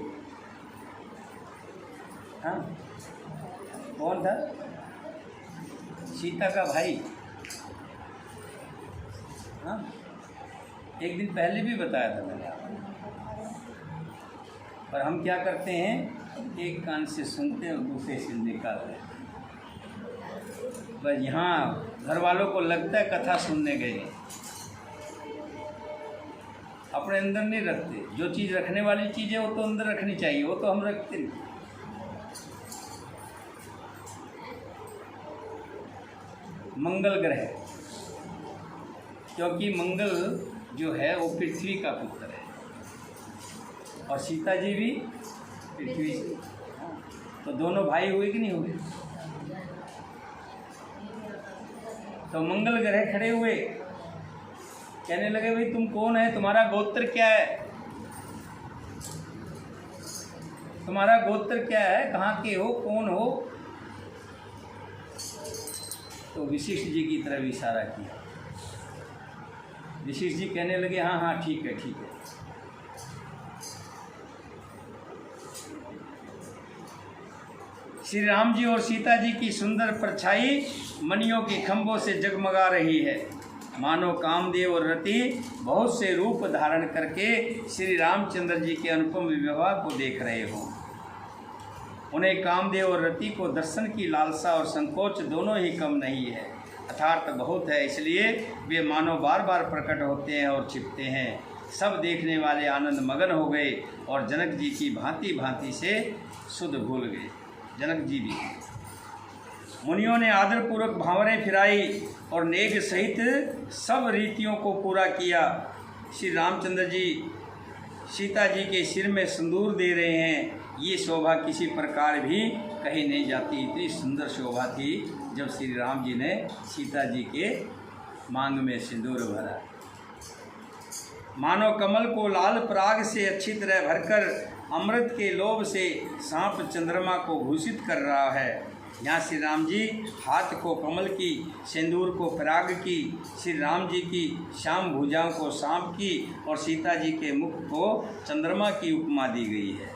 हाँ, कौन था? सीता का भाई। हाँ, एक दिन पहले भी बताया था मैंने आपको। पर हम क्या करते हैं, एक कान से सुनते हैं और दूसरे से निकालते हैं। बस यहाँ घर वालों को लगता है कथा सुनने गए, अपने अंदर नहीं रखते। जो चीज़ रखने वाली चीज़ है वो तो अंदर रखनी चाहिए, वो तो हम रखते नहीं। मंगल ग्रह, क्योंकि मंगल जो है वो पृथ्वी का पुत्र है और सीता जी भी पृथ्वी से, तो दोनों भाई हुए कि नहीं हुए? तो मंगल ग्रह खड़े हुए, कहने लगे भाई तुम कौन है, तुम्हारा गोत्र क्या है, तुम्हारा गोत्र क्या है, कहाँ के हो, कौन हो? तो वशिष्ठ जी की तरफ इशारा किया। वशिष्ठ जी कहने लगे हाँ हाँ ठीक है ठीक है। श्री राम जी और सीता जी की सुंदर परछाई मणियों के खंभों से जगमगा रही है, मानो कामदेव और रति बहुत से रूप धारण करके श्री रामचंद्र जी के अनुपम विवाह को देख रहे हो। उन्हें कामदेव और रति को दर्शन की लालसा और संकोच दोनों ही कम नहीं है, अर्थात बहुत है, इसलिए वे मानो बार बार प्रकट होते हैं और छिपते हैं। सब देखने वाले आनंद मगन हो गए और जनक जी की भांति भांति से सुध भूल गए। जनक जी भी। मुनियों ने आदरपूर्वक भांवरें फिराई और नेग सहित सब रीतियों को पूरा किया। श्री रामचंद्र जी सीता जी के सिर में सिंदूर दे रहे हैं। ये शोभा किसी प्रकार भी कही नहीं जाती। इतनी सुंदर शोभा थी जब श्री राम जी ने सीता जी के मांग में सिंदूर भरा। मानो कमल को लाल पराग से अच्छी तरह भरकर अमृत के लोभ से सांप चंद्रमा को भूषित कर रहा है। यहाँ श्री राम जी हाथ को कमल की, सिंदूर को पराग की, श्री राम जी की श्याम भुजाओं को सांप की और सीता जी के मुख को चंद्रमा की उपमा दी गई है।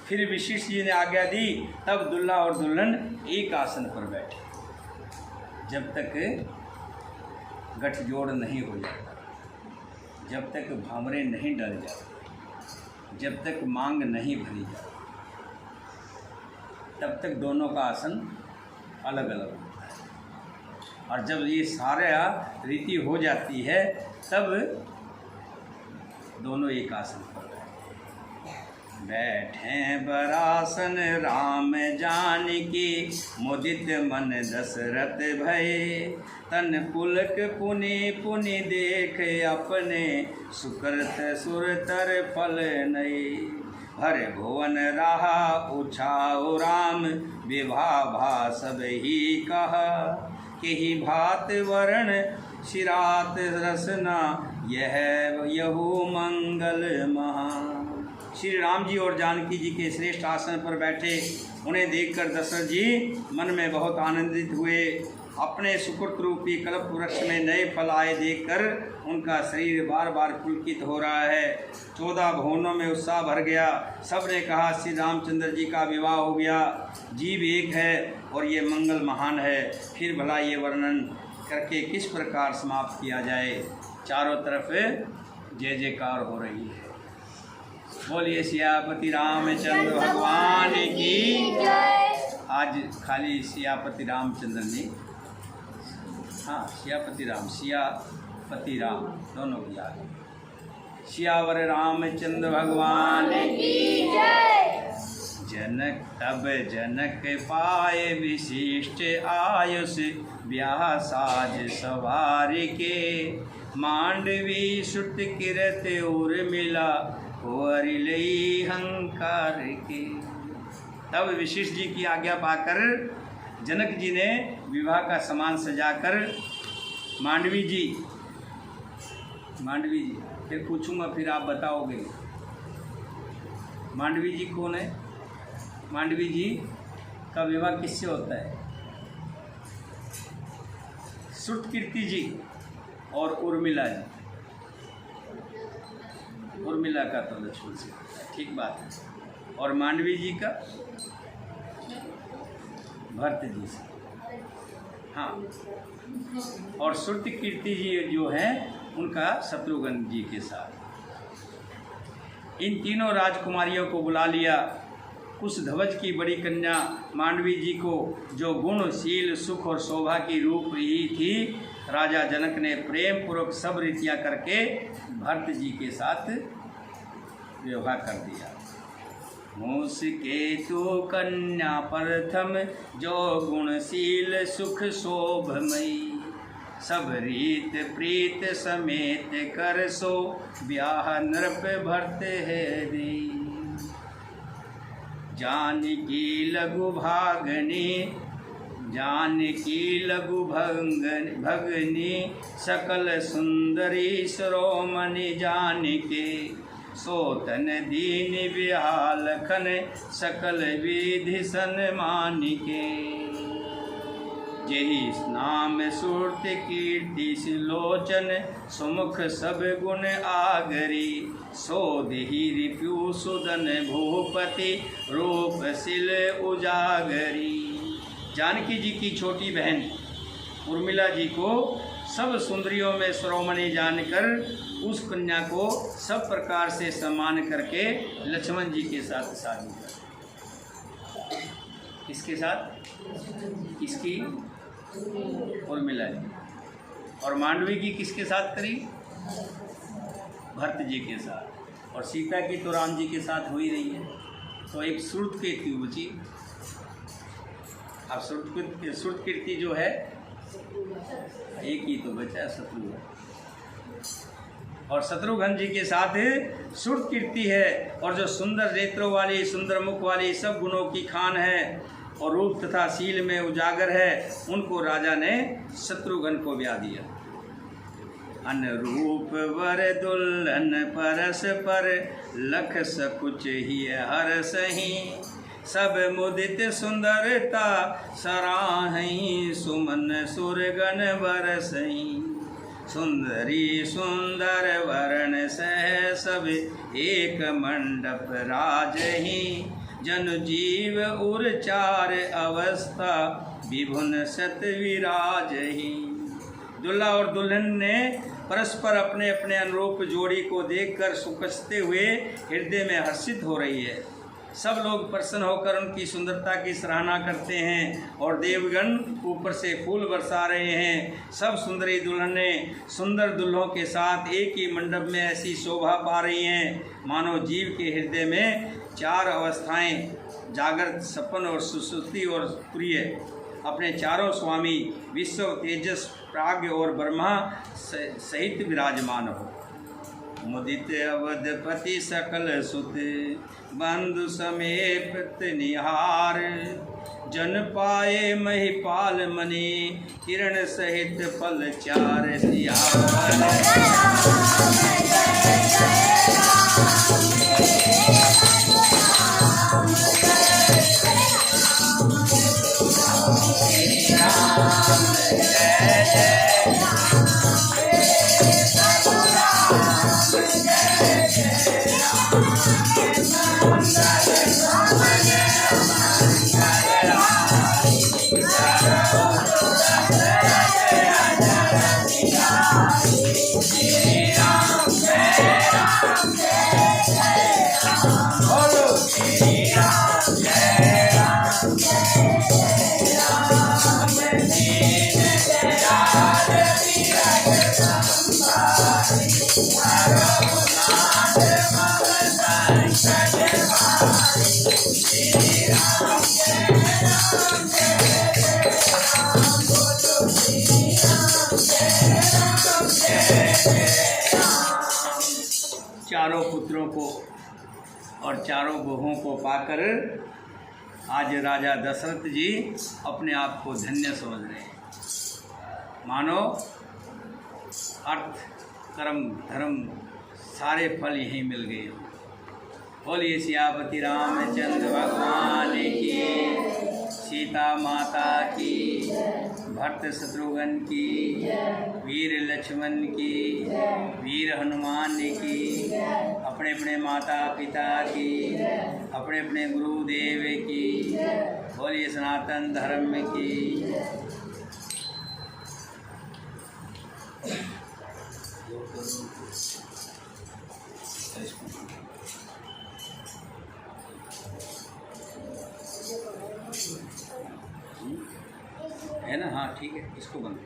फिर वशिष्ठ जी ने आज्ञा दी, तब दुल्हा और दुल्हन एक आसन पर बैठे। जब तक गठजोड़ नहीं हो जाता, जब तक भामरे नहीं डल जाते, जब तक मांग नहीं भरी जाती, तब तक दोनों का आसन अलग अलग होता है। और जब ये सारा रीति हो जाती है तब दोनों एक आसन पर बैठे बरासन राम जानकी, मुदित मन दशरथ भये। तन पुलक पुनि पुनि देख अपने, सुकृत सुरतर फल नये। हर भुवन रहा उछाओ राम, विभा भा सब ही कहा। केहि भात वर्ण शिरात रसना, यह यहु मंगल महा। श्री राम जी और जानकी जी के श्रेष्ठ आसन पर बैठे उन्हें देखकर दशरथ जी मन में बहुत आनंदित हुए। अपने सुकृत रूपी कल्प वृक्ष में नए फल आए देखकर उनका शरीर बार बार पुलकित हो रहा है। 14 भुवनों में उत्साह भर गया। सब ने कहा श्री रामचंद्र जी का विवाह हो गया। जीव एक है और ये मंगल महान है। फिर भला ये वर्णन करके किस प्रकार समाप्त किया जाए। चारों तरफ जय जयकार हो रही है। बोलिए सियापति रामचंद्र भगवान की जय। आज खाली सियापति रामचंद्र ने, हाँ सियापति राम दोनों की याद। सियावर रामचंद्र भगवान की जय। जनक तब जनक पाए विशिष्ट आयुष, ब्याह साज सवार के। मांडवी सुत किरत उर्मिला, लई हंकार के। तब वशिष्ठ जी की आज्ञा पाकर जनक जी ने विवाह का सामान सजाकर मांडवी जी, फिर पूछूंगा फिर आप बताओगे मांडवी जी कौन है। मांडवी जी का विवाह किससे होता है? श्रुतकीर्ति जी और उर्मिला जी। उर्मिला का तो लक्ष्मण से, ठीक बात है। और मांडवी जी का भरत जी से, हाँ। और श्रुतकीर्ति जी जो हैं उनका शत्रुघ्न जी के साथ। इन तीनों राजकुमारियों को बुला लिया। कुशध्वज की बड़ी कन्या मांडवी जी को, जो गुणशील सुख और शोभा की रूप ही थी, राजा जनक ने प्रेम पूर्वक सब रीतियाँ करके भरत जी के साथ विवाह कर दिया। मूस केतु कन्या प्रथम, जो गुणशील सुख शोभमयी। सब रीत प्रीत समेत कर सो, ब्याह नृप भरत है रे। जानकी लघु भागनी, जानकी लघु भगनी। सकल सुंदरी शिरोमणि जानके, सोतन दीन विहाल खन। सकल विधि सन्मानिके, जेहि नाम सुरत कीर्ति सिलोचन। सुमुख सब गुण आगरी, सोधि रिपु सुदन भूपति। रूप सिल उजागरी। जानकी जी की छोटी बहन उर्मिला जी को सब सुंदरियों में शिरोमणि जानकर उस कन्या को सब प्रकार से सम्मान करके लक्ष्मण जी के साथ शादी कर। किसके साथ? किसकी? उर्मिला जी। और मांडवी की किसके साथ करी? भरत जी के साथ। और सीता की तो राम जी के साथ हो ही रही है। तो एक श्रुतकीर्ति बची। अब श्रुतकीर्ति जो है एक ही तो बचा, शत्रुघ्न। और शत्रुघ्न जी के साथ श्रुत कीर्ति है, और जो सुंदर नेत्रों वाली, सुंदर मुख वाली, सब गुणों की खान है और रूप तथा शील में उजागर है, उनको राजा ने शत्रुघ्न को ब्याह दिया। अनुरूप वर दुल्हन परस पर, लख सकुच ही हर सही, सब मुदित सुंदरता सराहई, सुमन सुरगन बरसई, सुंदरी सुंदर वरण सह, सब एक मंडप राजही, जन जीव उर चार अवस्था, विभुन सत विराजही। दुल्हा और दुल्हन ने परस्पर अपने अपने अनुरूप जोड़ी को देखकर सुखसते हुए हृदय में हर्षित हो रही है। सब लोग प्रसन्न होकर उनकी सुंदरता की सराहना करते हैं और देवगण ऊपर से फूल बरसा रहे हैं। सब सुंदरी दुल्हनें सुंदर दुल्हों के साथ एक ही मंडप में ऐसी शोभा पा रही हैं, मानो जीव के हृदय में चार अवस्थाएं, जागृत, सपन और सुसुप्ति और प्रिय, अपने चारों स्वामी विश्व, तेजस, प्राज्ञ और ब्रह्मा सहित विराजमान हो। मुदित अवधपति सकल सुत, बंधु समेत निहार, जन पाए महिपाल मणि, किरण सहित पल चार सियावर। चारों पुत्रों को और चारों बहुओं को पाकर आज राजा दशरथ जी अपने आप को धन्य समझ रहे हैं। मानो अर्थ, कर्म, धर्म सारे फल यहीं मिल गए। बोलिए सियापति रामचंद्र भगवान की, सीता माता की, भरत शत्रुघ्न की, वीर लक्ष्मण की, वीर हनुमान की, अपने अपने माता पिता की, अपने अपने गुरुदेव की, बोलिए सनातन धर्म की। है ना? हाँ ठीक है, इसको बंद